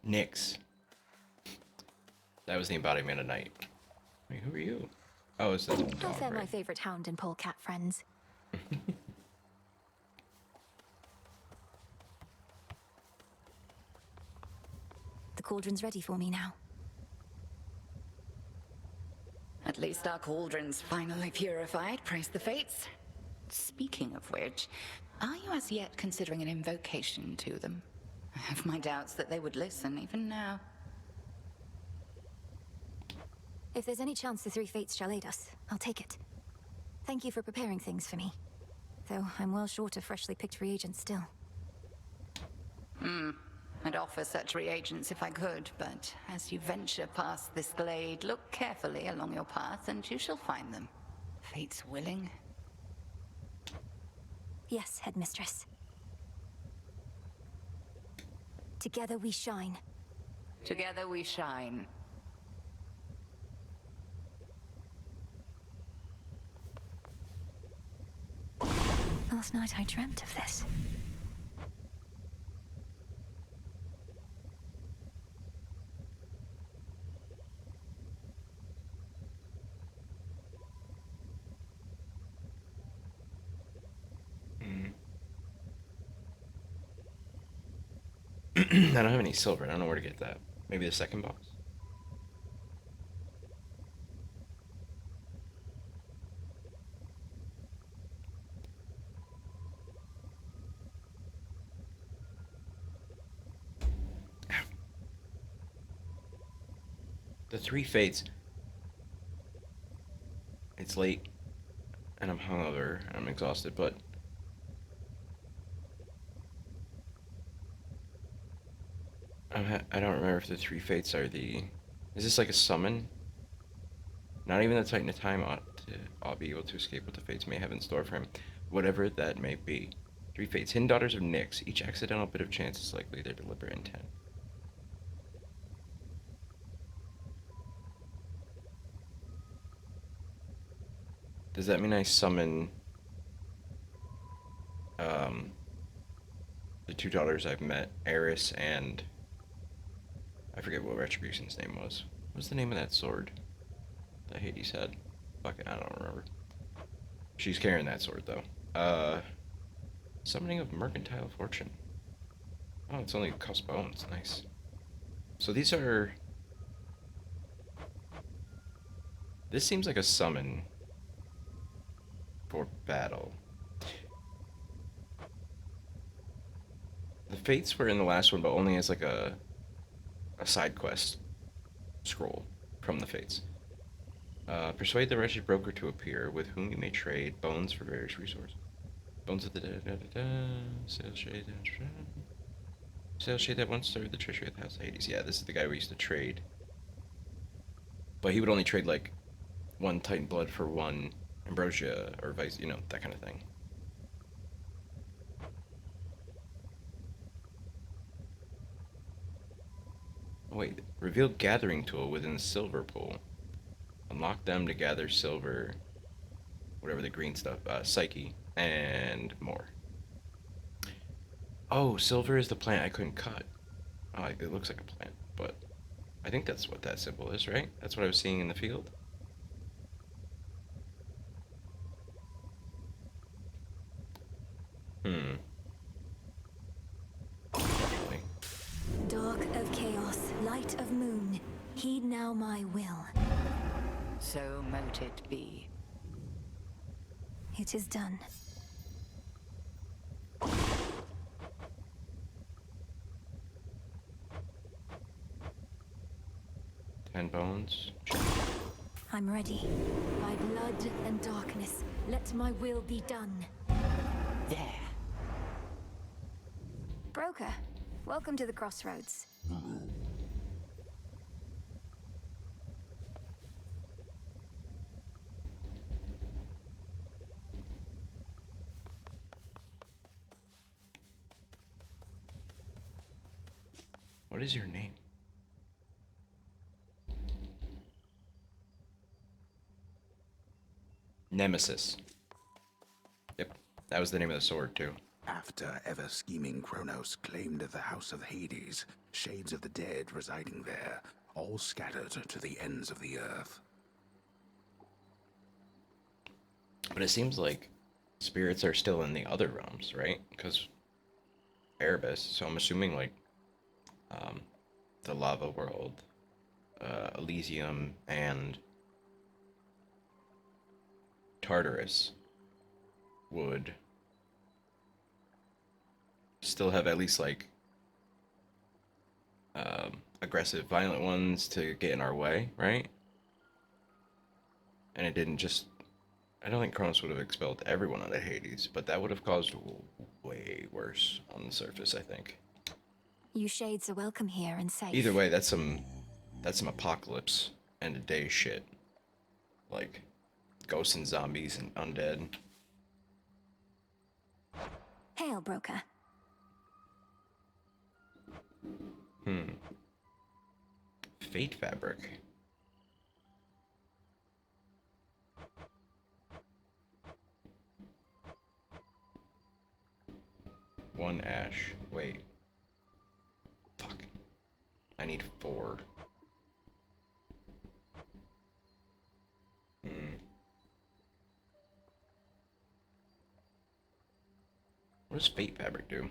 Nyx. That was the embodiment of night. Wait, who are you? Oh, it's the I'll dog, say my right? favorite hound and polecat friends. The cauldron's ready for me now. At least our cauldron's finally purified, praise the fates. Speaking of which, are you as yet considering an invocation to them? I have my doubts that they would listen even now. If there's any chance the three fates shall aid us, I'll take it. Thank you for preparing things for me. Though I'm well short of freshly picked reagents still. I'd offer such reagents if I could, but as you venture past this glade, look carefully along your path and you shall find them. Fate's willing. Yes, headmistress. Together we shine. Together we shine. Last night I dreamt of this. I don't have any silver. I don't know where to get that. Maybe the second box? Ow. The three fates. It's late, and I'm hungover, and I'm exhausted, but... I don't remember if the three fates are the... Is this like a summon? Not even the Titan of Time ought be able to escape what the fates may have in store for him, whatever that may be. Three fates, hidden daughters of Nyx. Each accidental bit of chance is likely their deliberate intent. Does that mean I summon the two daughters I've met, Eris and... I forget what Retribution's name was. What's the name of that sword that Hades had? Fuck it, I don't remember. She's carrying that sword, though. Summoning of Mercantile Fortune. Oh, it's only cost bones. Nice. So these are... This seems like a summon for battle. The Fates were in the last one, but only as like a side quest scroll from the Fates. Persuade the wretched broker to appear, with whom you may trade bones for various resources. Bones of the Sail shade. Sail shade that once served the treasury of the House of Hades. Yeah, this is the guy we used to trade. But he would only trade like one Titan blood for one ambrosia or vice, you know, that kind of thing. Oh, wait, reveal gathering tool within the silver pool. Unlock them to gather silver, whatever the green stuff, psyche, and more. Oh, silver is the plant I couldn't cut. Oh, it looks like a plant, but I think that's what that symbol is, right? That's what I was seeing in the field. Definitely. Dark of chaos, light of moon, heed now my will. So mote it be. It is done. 10 bones. I'm ready. By blood and darkness, let my will be done. There. Broker, welcome to the crossroads. What is your name? Nemesis. Yep, that was the name of the sword, too. After ever-scheming Kronos claimed the House of Hades, shades of the dead residing there, all scattered to the ends of the earth. But it seems like spirits are still in the other realms, right? Because Erebus, so I'm assuming like the lava world, Elysium, and Tartarus would still have at least like aggressive, violent ones to get in our way, right? And it didn't just... I don't think Kronos would have expelled everyone out of Hades, but that would have caused way worse on the surface, I think. You shades are welcome here and safe. Either way, that's some apocalypse and a day shit. Like ghosts and zombies and undead. Hail, broker. Fate fabric. One ash. Wait. Fuck. I need 4. What does fate fabric do?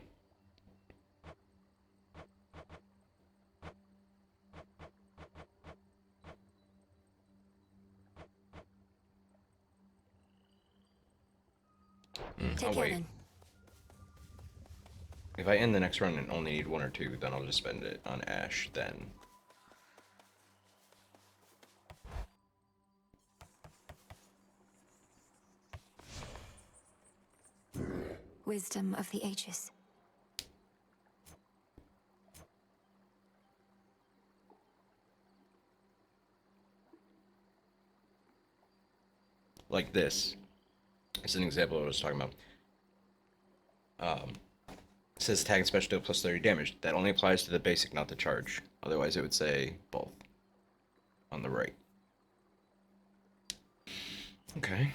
Take Oh care wait. then. If I end the next run and only need 1 or 2, then I'll just spend it on ash then. Wisdom of the ages. Like this. It's an example of what I was talking about. It says attack and special deal plus 30 damage. That only applies to the basic, not the charge. Otherwise, it would say both on the right. Okay.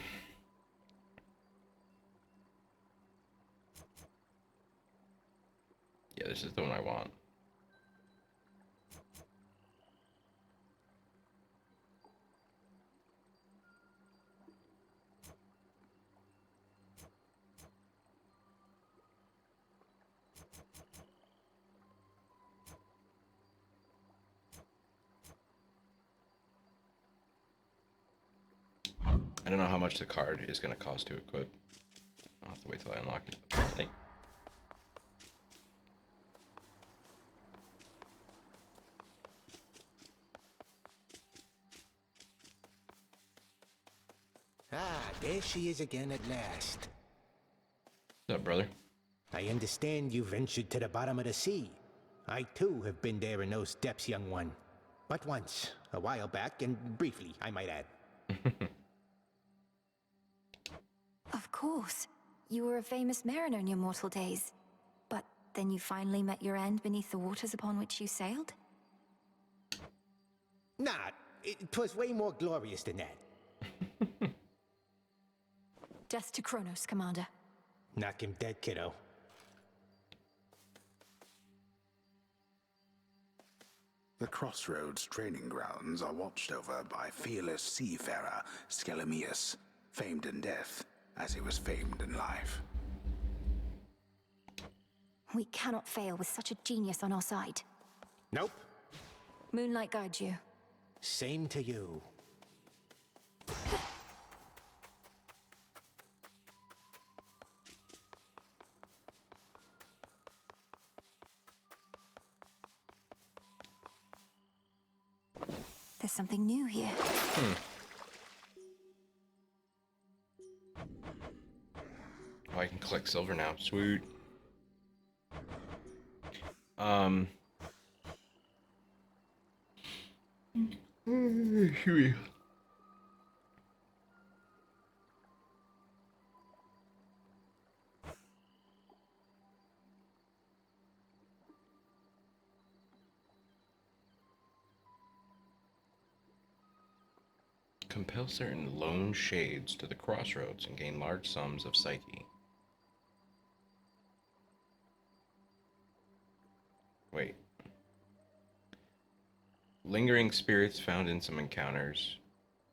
Yeah, this is the one I want. I don't know how much the card is going to cost to equip. I'll have to wait till I unlock it. Apparently. Ah, there she is again at last. What's up, brother? I understand you ventured to the bottom of the sea. I too have been there in those depths, young one. But once, a while back, and briefly, I might add. Of course. You were a famous mariner in your mortal days. But then you finally met your end beneath the waters upon which you sailed? Nah, 'twas way more glorious than that. Death to Kronos, Commander. Knock him dead, kiddo. The Crossroads training grounds are watched over by fearless seafarer Skelemius, famed in death as he was famed in life. We cannot fail with such a genius on our side. Nope. Moonlight guides you. Same to you. There's something new here. Oh, I can collect silver now. Sweet. Huey. Compel certain lone shades to the crossroads and gain large sums of psyche. Wait. Lingering spirits found in some encounters,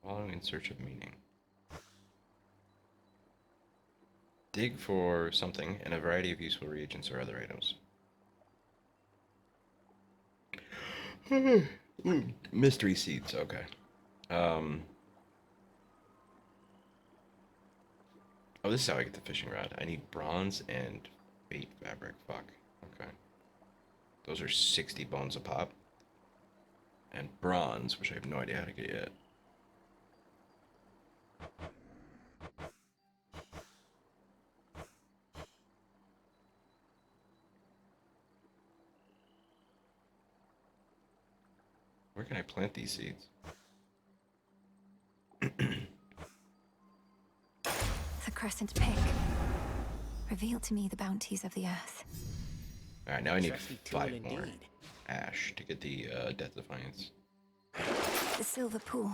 following in search of meaning. Dig for something and a variety of useful reagents or other items. Mystery seeds, okay. Oh, this is how I get the fishing rod. I need bronze and bait fabric. Fuck. Okay. Those are 60 bones a pop. And bronze, which I have no idea how to get yet. Where can I plant these seeds? The crescent pick. Reveal to me the bounties of the earth. Alright, now I need Trusty tool 5 more indeed. ash to get the Death Defiance. The silver pool.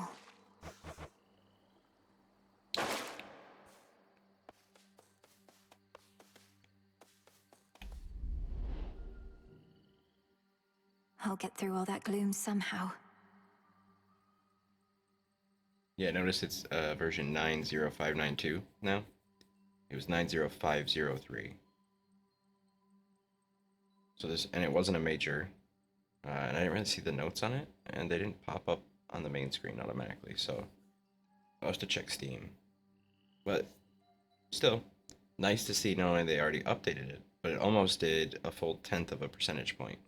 I'll get through all that gloom somehow. Yeah, notice it's version 90592 now. It was 90503. So this, and it wasn't a major, and I didn't really see the notes on it, and they didn't pop up on the main screen automatically, so I'll have to check Steam. But still, nice to see not only they already updated it, but it almost did a full 1/10 of a percentage point,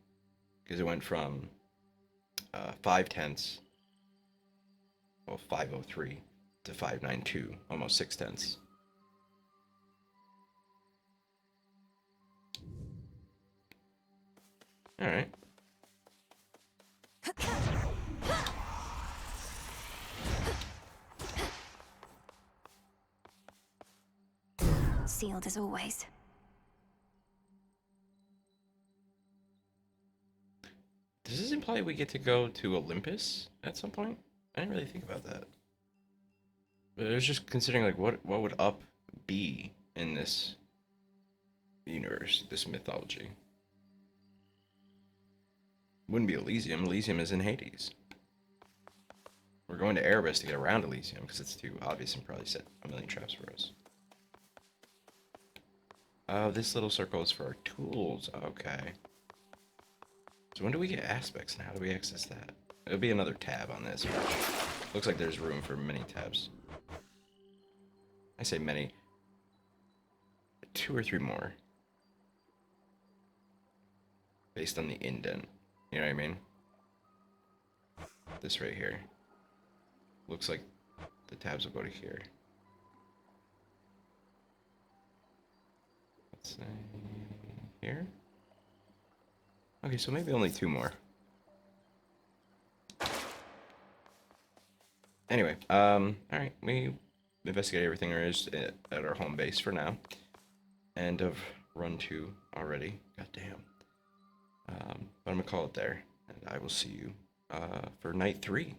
because it went from 5/10, well, 503 to 592, almost 6/10. All right. Sealed as always. Does this imply we get to go to Olympus at some point? I didn't really think about that. But I was just considering, like, what would up be in this universe, this mythology? Wouldn't be Elysium. Elysium is in Hades. We're going to Erebus to get around Elysium because it's too obvious and probably set a million traps for us. Oh, this little circle is for our tools. Okay. So when do we get aspects and how do we access that? It'll be another tab on this. Which looks like there's room for many tabs. I say many. 2 or 3 more. Based on the indent. You know what I mean? This right here. Looks like the tabs will go to here. Let's say here. Okay, so maybe only 2 more. Anyway, alright, we investigate everything there is at our home base for now. End of run 2 already. Goddamn. But I'm gonna call it there, and I will see you for night 3.